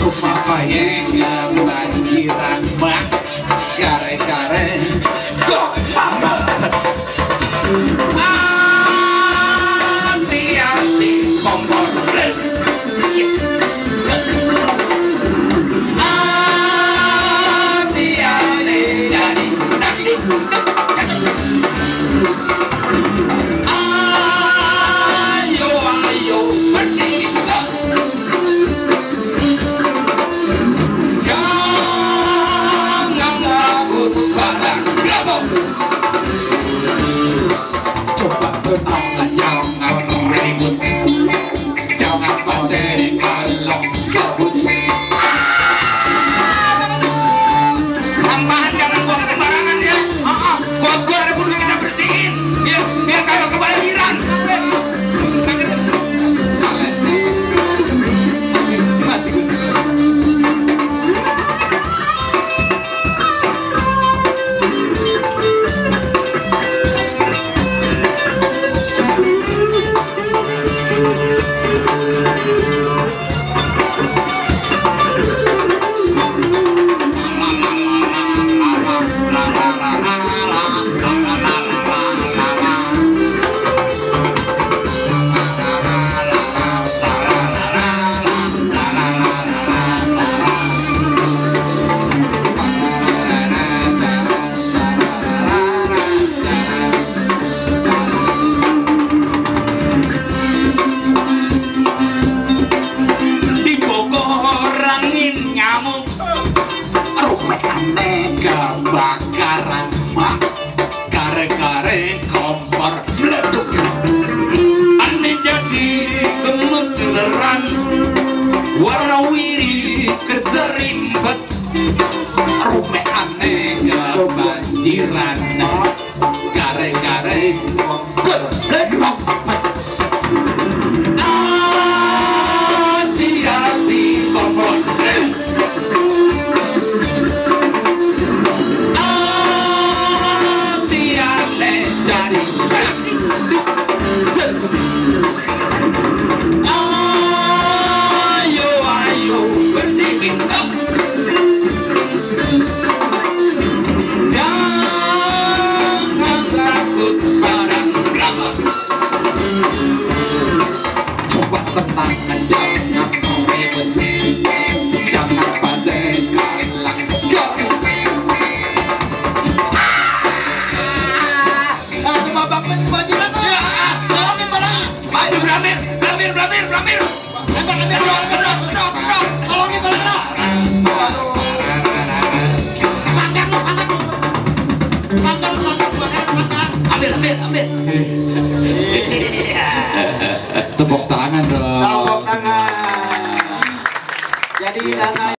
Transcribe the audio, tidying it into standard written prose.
Rumah saya kebanjiran mak, kare-kare kok mama. Hati-hati kompor. Hati-hati jadi naklik. Ayo ayo bersih. Jangan takut pada belakang. Coba tenang, jangan ribut, jangan pandai kalau kabut. Sampahan jangan buang sembarangan ya. Got-got ada kudu kita bersihin, biar kalau kebanjiran. Salah. Mati gue. Kebakaran mak, kare-kare kompor meleduk. Aneh jadi kemeteran, warawiri keserimpet. Rumah aneh kebanjiran, kare-kare meleduk. Hati-hati kompor. Ayo ayo bersihin. Jangan takut pada belakang. Coba tenang, jangan ribut, jangan pandai kalah kabut. Coba bangun kebanjiran. Tolongin. Maju Bramir. Kedok. Tolongin. Ambil. Tepuk tangan dong. Jadi